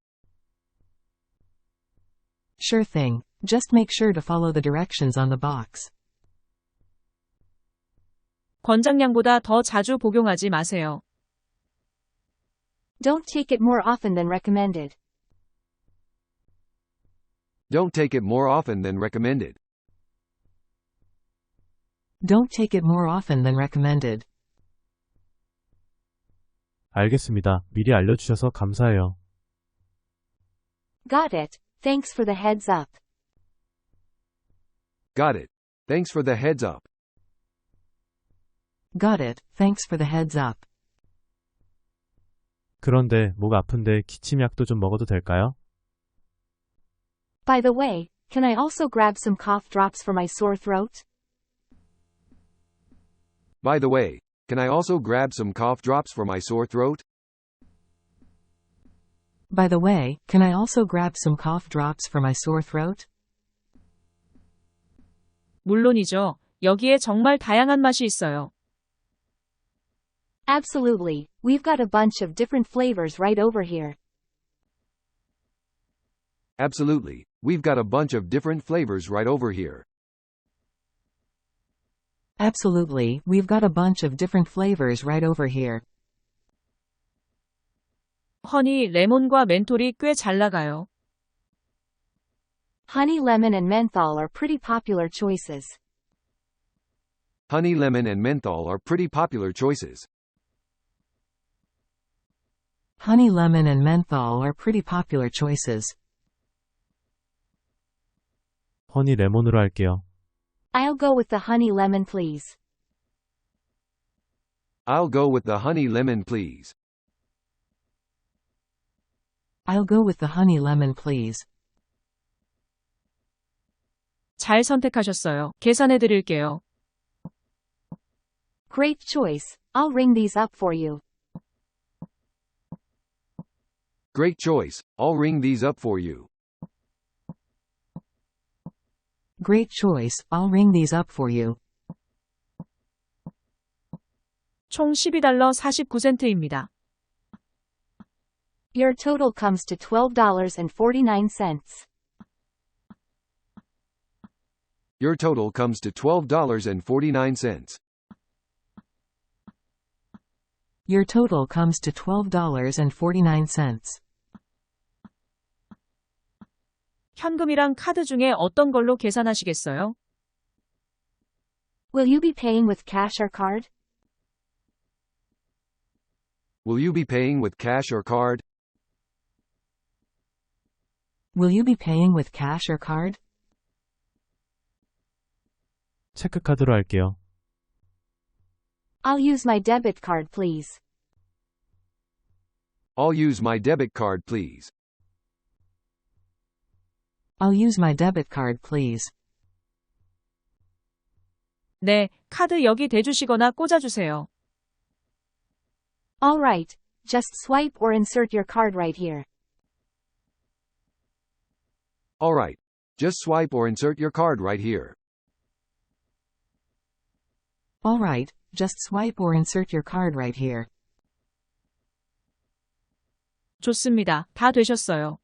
Speaker 2: Sure thing. Just make sure to follow the directions on the box.
Speaker 7: 권장량보다 더 자주 복용하지 마세요.
Speaker 4: Don't take it more often than recommended.
Speaker 5: Don't take it more often than recommended.
Speaker 2: Don't take it more often than recommended.
Speaker 3: 알겠습니다. 미리 알려주셔서 감사해요.
Speaker 4: Got it. Thanks for the heads up.
Speaker 5: Got it. Thanks for the heads up.
Speaker 2: Got it. Thanks for the heads up.
Speaker 3: 그런데 목 아픈데 기침약도 좀 먹어도 될까요?
Speaker 4: By the way, can I also grab some cough drops for my sore throat?
Speaker 5: By the way, can I also grab some cough drops for my sore throat?
Speaker 2: By the way, can I also grab some cough drops for my sore throat?
Speaker 7: 물론이죠. 여기에 정말 다양한 맛이 있어요.
Speaker 4: Absolutely. We've got a bunch of different flavors right over here.
Speaker 5: Absolutely. We've got a bunch of different flavors right over here.
Speaker 2: Absolutely. We've got a bunch of different flavors right over here.
Speaker 7: 허니, 레몬과 멘톨이 꽤 잘 나가요.
Speaker 4: Honey lemon and menthol are pretty popular choices.
Speaker 5: Honey lemon and menthol are pretty popular choices.
Speaker 2: Honey lemon and menthol are pretty popular choices.
Speaker 3: 허니 레몬으로 할게요.
Speaker 4: I'll go with the honey lemon please.
Speaker 5: I'll go with the honey lemon please.
Speaker 2: I'll go with the honey lemon please.
Speaker 7: 잘 선택하셨어요. 계산해 드릴게요.
Speaker 4: Great choice. I'll ring these up for you.
Speaker 5: Great choice. I'll ring these up for you.
Speaker 2: Great choice. I'll ring these up for you.
Speaker 7: 총 12달러 49센트입니다.
Speaker 4: Your total comes to $12.49.
Speaker 5: Your total comes to $12.49.
Speaker 2: Your total comes to $12.49.
Speaker 7: 현금이랑 카드 중에 어떤 걸로 계산하시겠어요?
Speaker 4: Will you be paying with cash or card?
Speaker 5: Will you be paying with cash or card?
Speaker 2: Will you be paying with cash or card?
Speaker 3: 체크카드로 할게요.
Speaker 4: I'll use my debit card please.
Speaker 5: I'll use my debit card please.
Speaker 2: I'll use my debit card please.
Speaker 7: 네, 카드 여기 대주시거나 꽂아주세요.
Speaker 4: All right. Just swipe or insert your card right here.
Speaker 5: All right. Just swipe or insert your card right here.
Speaker 2: All right. Just swipe or insert your card right here.
Speaker 7: 좋습니다. 다 되셨어요.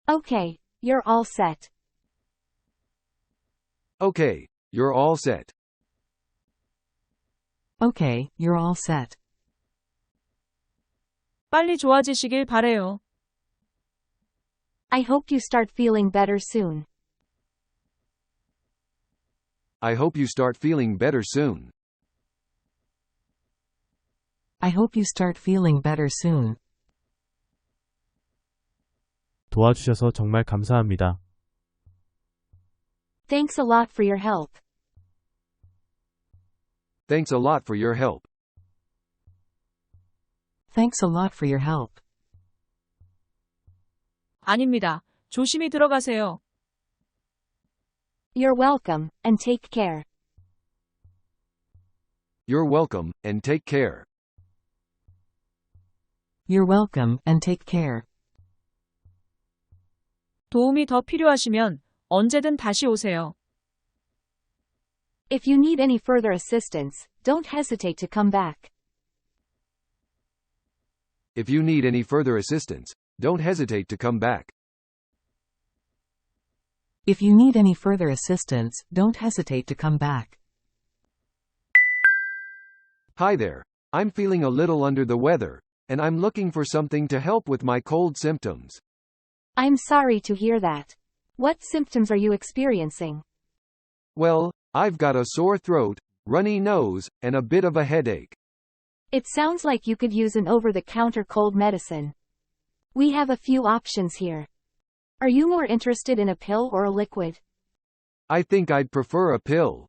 Speaker 4: Okay. You're all set.
Speaker 5: Okay. You're all set.
Speaker 2: Okay, you're all set.
Speaker 7: 빨리 좋아지시길 바래요.
Speaker 4: I hope you start feeling better soon.
Speaker 5: I hope you start feeling better soon.
Speaker 2: I hope you start feeling better soon.
Speaker 3: 도와주셔서 정말 감사합니다.
Speaker 4: Thanks a lot for your help.
Speaker 5: Thanks a lot for your help.
Speaker 2: Thanks a lot for your help.
Speaker 7: 아닙니다. 조심히 들어가세요.
Speaker 4: You're welcome, and take care.
Speaker 5: You're welcome, and take care.
Speaker 2: You're welcome, and take care.
Speaker 7: 도움이 더 필요하시면 언제든 다시 오세요.
Speaker 4: If you need any further assistance, don't hesitate to come back.
Speaker 5: If you need any further assistance, don't hesitate to come back.
Speaker 2: If you need any further assistance, don't hesitate to come back.
Speaker 5: Hi there. I'm feeling a little under the weather, and I'm looking for something to help with my cold symptoms.
Speaker 4: I'm sorry to hear that. What symptoms are you experiencing?
Speaker 5: Well, I've got a sore throat, runny nose, and a bit of a headache.
Speaker 4: It sounds like you could use an over-the-counter cold medicine. We have a few options here. Are you more interested in a pill or a liquid?
Speaker 5: I think I'd prefer a pill.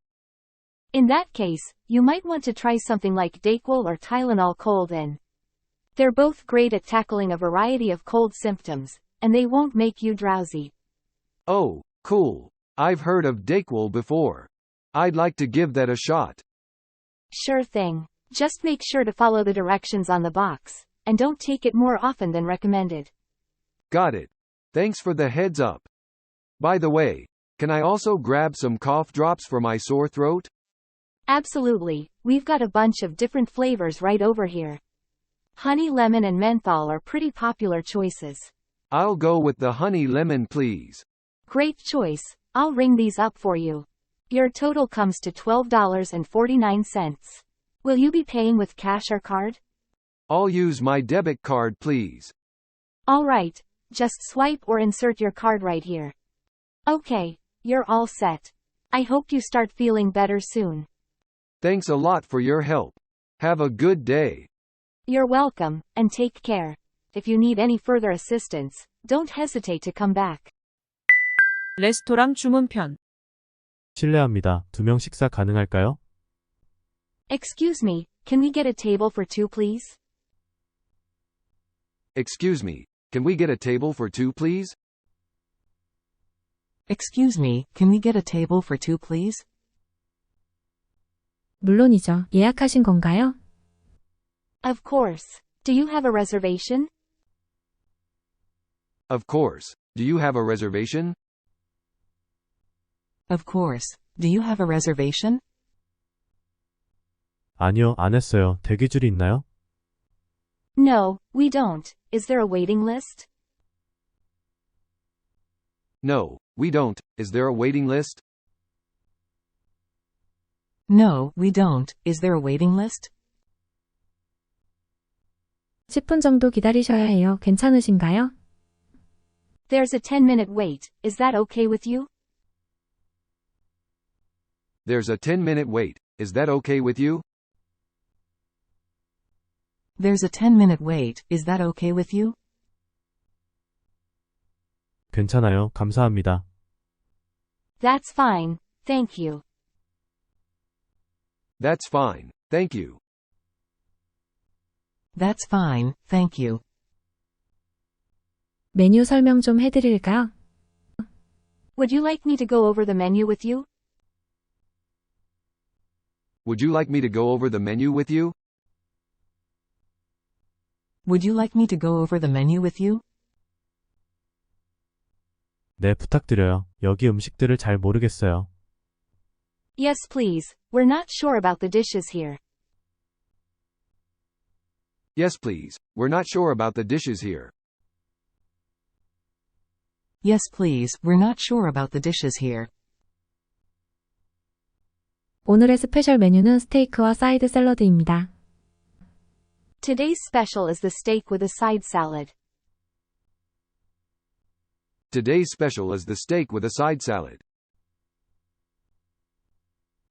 Speaker 4: In that case, you might want to try something like Dayquil or Tylenol Cold-In. They're both great at tackling a variety of cold symptoms, and they won't make you drowsy.
Speaker 5: Oh, cool. I've heard of Dayquil before. I'd like to give that a shot.
Speaker 4: Sure thing. Just make sure to follow the directions on the box, and don't take it more often than recommended.
Speaker 5: Got it. Thanks for the heads up. By the way, can I also grab some cough drops for my sore throat?
Speaker 4: Absolutely. We've got a bunch of different flavors right over here. Honey lemon and menthol are pretty popular choices.
Speaker 5: I'll go with the honey lemon please.
Speaker 4: Great choice. I'll ring these up for you. Your total comes to $12.49. Will you be paying with cash or card?
Speaker 5: I'll use my debit card please.
Speaker 4: All right. Just swipe or insert your card right here. Okay. You're all set. I hope you start feeling better soon.
Speaker 5: Thanks a lot for your help. Have a good day.
Speaker 4: You're welcome, and take care. If you need any further assistance, don't hesitate to come back.
Speaker 7: 레스토랑 주문편.
Speaker 3: 실례합니다. 2명 식사 가능할까요?
Speaker 4: Excuse me, can we get a table for two, please?
Speaker 5: Excuse me, can we get a table for two, please?
Speaker 2: Excuse me, can we get a table for two, please?
Speaker 1: 물론이죠. 예약하신 건가요?
Speaker 4: Of course. Do you have a reservation?
Speaker 5: Of course. Do you have a reservation?
Speaker 2: Of course. Do you have a reservation?
Speaker 3: 아니요, 안 했어요. 대기줄이 있나요?
Speaker 4: No, we don't. Is there a waiting list?
Speaker 5: No, we don't. Is there a waiting list?
Speaker 2: No, we don't. Is there a waiting list?
Speaker 1: 10분 정도 기다리셔야 해요. 괜찮으신가요?
Speaker 4: There's a 10-minute wait. Is that okay with you?
Speaker 5: There's a 10-minute wait. Is that okay with you?
Speaker 2: There's a 10-minute wait. Is that okay with you?
Speaker 3: 괜찮아요. 감사합니다.
Speaker 4: That's fine. Thank you.
Speaker 5: That's fine. Thank you.
Speaker 2: That's fine, thank you.
Speaker 1: 메뉴 설명 좀 해드릴까요?
Speaker 4: Would you like me to go over the menu with you?
Speaker 5: Would you like me to go over the menu with you?
Speaker 2: Would you like me to go over the menu with you?
Speaker 3: 네, 부탁드려요. 여기 음식들을 잘 모르겠어요.
Speaker 4: Yes, please. We're not sure about the dishes here.
Speaker 5: Yes, please. We're not sure about the dishes here.
Speaker 2: Yes, please. We're not sure about the dishes here.
Speaker 1: 오늘의 스페셜 메뉴는 스테이크와 사이드 샐러드입니다.
Speaker 4: Today's special is the steak with a side salad.
Speaker 5: Today's special is the steak with a side salad.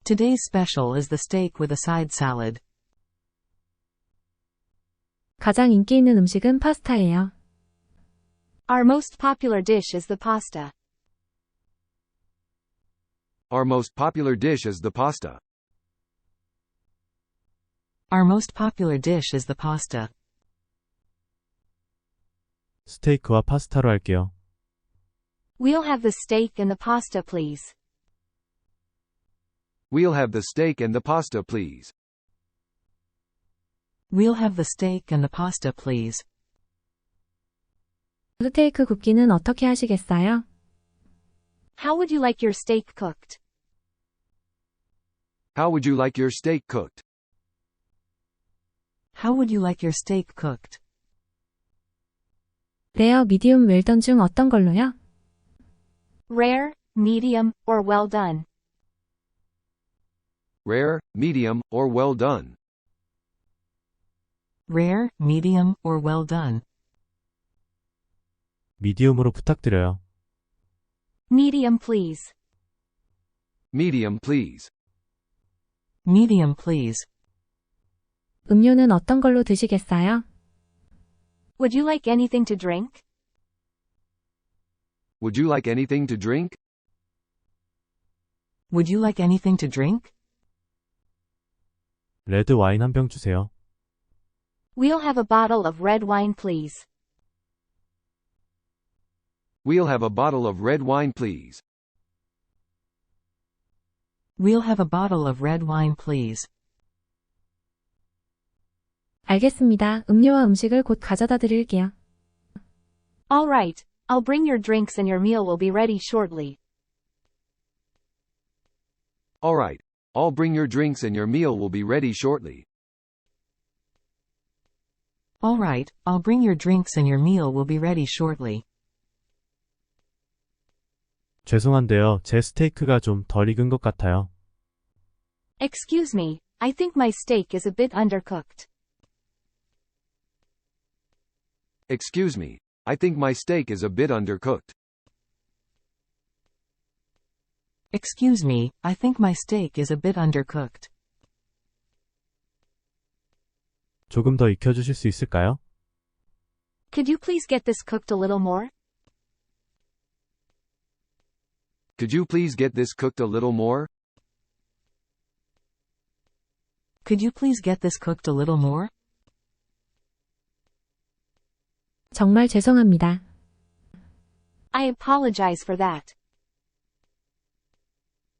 Speaker 2: Today's special is the steak with a side salad.
Speaker 1: 가장 인기 있는 음식은 파스타예요.
Speaker 4: Our most popular dish is the pasta.
Speaker 5: Our most popular dish is the pasta.
Speaker 2: Our most popular dish is the pasta.
Speaker 3: 스테이크와 파스타로 할게요.
Speaker 4: We'll have the steak and the pasta, please.
Speaker 5: We'll have the steak and the pasta, please.
Speaker 2: We'll have the steak and the pasta, please.
Speaker 1: 스테이크 굽기는 어떻게 하시겠어요?
Speaker 4: How would you like your steak cooked?
Speaker 5: How would you like your steak cooked?
Speaker 2: How would you like your steak cooked?
Speaker 1: 레어, 미디움, 웰던 중 어떤 걸로요?
Speaker 4: Rare, medium, or well done?
Speaker 5: Rare, medium, or well done?
Speaker 2: Rare, medium, or well done?
Speaker 3: 미디움으로 부탁드려요.
Speaker 4: Medium, please.
Speaker 5: Medium, please.
Speaker 2: Medium, please.
Speaker 1: 음료는 어떤 걸로 드시겠어요?
Speaker 4: Would you like anything to drink?
Speaker 5: Would you like anything to drink?
Speaker 2: Would you like anything to drink?
Speaker 3: 레드 와인 한 병 주세요.
Speaker 4: We'll have a bottle of red wine, please.
Speaker 5: We'll have a bottle of red wine, please.
Speaker 2: We'll have a bottle of red wine, please.
Speaker 1: 알겠습니다. 음료와 음식을 곧 가져다 드릴게요.
Speaker 4: All right. I'll bring your drinks and your meal will be ready shortly.
Speaker 5: All right. I'll bring your drinks and your meal will be ready shortly.
Speaker 2: All right, I'll bring your drinks and your meal will be ready shortly.
Speaker 3: 죄송한데요. 제 스테이크가 좀 덜 익은 것 같아요.
Speaker 4: Excuse me, I think my steak is a bit undercooked.
Speaker 5: Excuse me, I think my steak is a bit undercooked.
Speaker 2: Excuse me, I think my steak is a bit undercooked.
Speaker 3: 조금 더 익혀주실 수 있을까요?
Speaker 4: Could you please get this cooked a little more?
Speaker 5: Could you please get this cooked a little more?
Speaker 2: Could you please get this cooked a little more?
Speaker 1: 정말 죄송합니다.
Speaker 4: I apologize for that.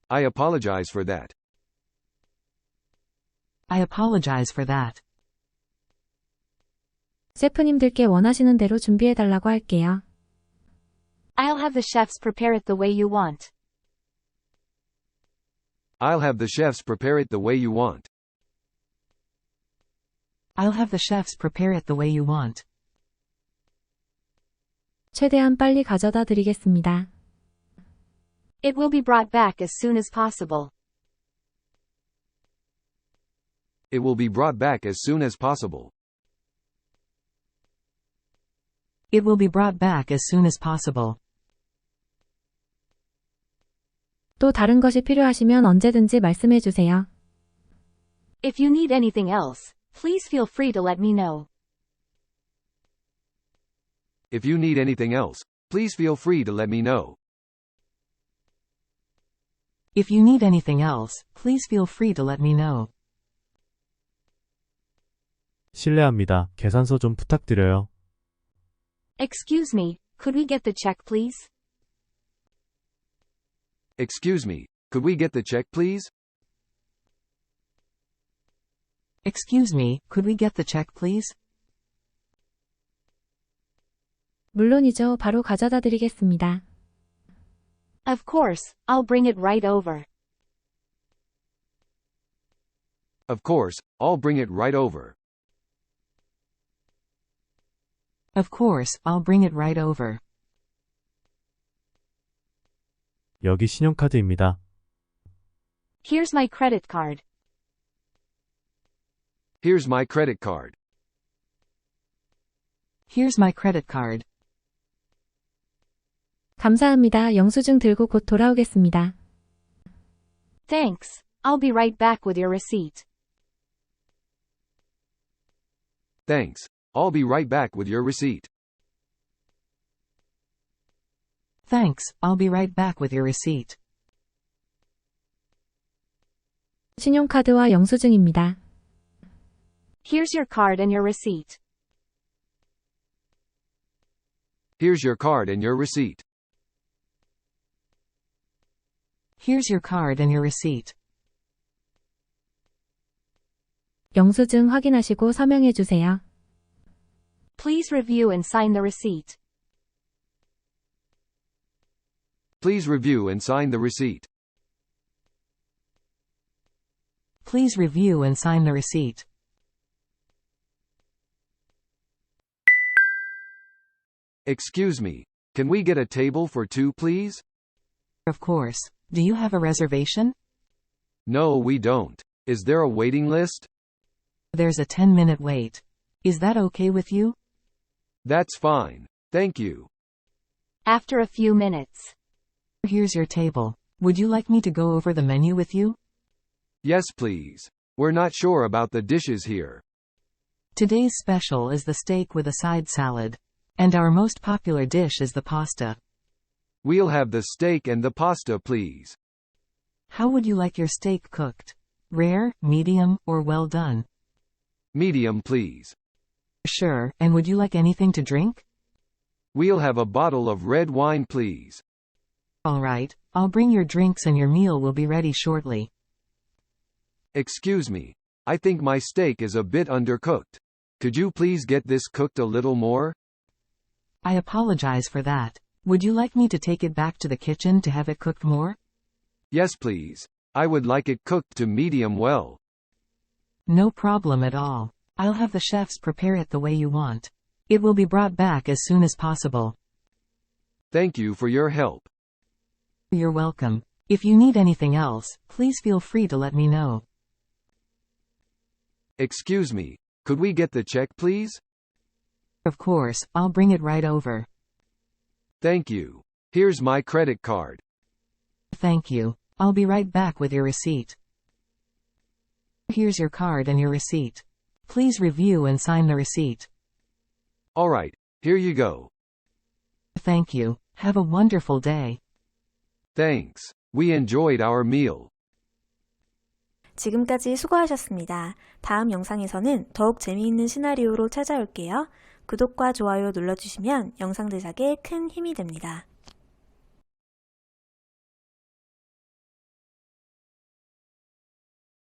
Speaker 5: I apologize for that.
Speaker 2: I apologize for that.
Speaker 1: 셰프님들께 원하시는 대로 준비해달라고 할게요.
Speaker 4: I'll have the chefs prepare it the way you want.
Speaker 5: I'll have the chefs prepare it the way you want.
Speaker 2: I'll have the chefs prepare it the way you want.
Speaker 1: 최대한 빨리 가져다 드리겠습니다.
Speaker 4: It will be brought back as soon as possible.
Speaker 5: It will be brought back as soon as possible.
Speaker 2: It will be brought back as soon as possible.
Speaker 1: 또 다른 것이 필요하시면 언제든지 말씀해 주세요.
Speaker 4: If you need anything else, please feel free to let me know.
Speaker 5: If you need anything else, please feel free to let me know.
Speaker 2: If you need anything else, please feel free to let me know.
Speaker 3: 실례합니다. 계산서 좀 부탁드려요.
Speaker 4: Excuse me, could we get the check please?
Speaker 5: Excuse me, could we get the check please?
Speaker 2: Excuse me, could we get the check please?
Speaker 1: 물론이죠. 바로 가져다 드리겠습니다.
Speaker 4: Of course, I'll bring it right over.
Speaker 5: Of course, I'll bring it right over.
Speaker 2: Of course, I'll bring it right over.
Speaker 3: 여기 신용카드입니다.
Speaker 4: Here's my credit card.
Speaker 5: Here's my credit card.
Speaker 2: Here's my credit card.
Speaker 1: 감사합니다. 영수증 들고 곧 돌아오겠습니다.
Speaker 4: Thanks, I'll be right back with your receipt.
Speaker 5: Thanks, I'll be right back with your receipt.
Speaker 2: Thanks, I'll be right back with your receipt.
Speaker 1: 신용카드와 영수증입니다.
Speaker 4: Here's your card and your receipt.
Speaker 5: Here's your card and your receipt.
Speaker 2: Here's your card and your receipt.
Speaker 1: 영수증 확인하시고 서명해 주세요.
Speaker 4: Please review and sign the receipt.
Speaker 5: Please review and sign the receipt.
Speaker 2: Please review and sign the receipt.
Speaker 5: Excuse me, can we get a table for two please?
Speaker 2: Of course. Do you have a reservation?
Speaker 5: No, we don't. Is there a waiting list?
Speaker 2: There's a 10-minute wait. Is that okay with you?
Speaker 5: That's fine. Thank you.
Speaker 4: After a few minutes.
Speaker 2: Here's your table. Would you like me to go over the menu with you?
Speaker 5: Yes, please. We're not sure about the dishes here.
Speaker 2: Today's special is the steak with a side salad. And our most popular dish is the pasta.
Speaker 5: We'll have the steak and the pasta, please.
Speaker 2: How would you like your steak cooked? Rare, medium, or well done?
Speaker 5: Medium, please.
Speaker 2: Sure, and would you like anything to drink?
Speaker 5: We'll have a bottle of red wine, please.
Speaker 2: Alright, I'll bring your drinks and your meal will be ready shortly.
Speaker 5: Excuse me. I think my steak is a bit undercooked. Could you please get this cooked a little more?
Speaker 2: I apologize for that. Would you like me to take it back to the kitchen to have it cooked more?
Speaker 5: Yes, please. I would like it cooked to medium well.
Speaker 2: No problem at all. I'll have the chefs prepare it the way you want. It will be brought back as soon as possible.
Speaker 5: Thank you for your help.
Speaker 2: You're welcome. If you need anything else, please feel free to let me know.
Speaker 5: Excuse me. Could we get the check, please?
Speaker 2: Of course, I'll bring it right over.
Speaker 5: Thank you. Here's my credit card.
Speaker 2: Thank you. I'll be right back with your receipt. Here's your card and your receipt. Please review and sign the receipt.
Speaker 5: Alright, here you go.
Speaker 2: Thank you. Have a wonderful day.
Speaker 5: Thanks. We enjoyed our meal.
Speaker 11: 지금까지 수고하셨습니다. 다음 영상에서는 더욱 재미있는 시나리오로 찾아올게요. 구독과 좋아요 눌러주시면 영상 제작에 큰 힘이 됩니다.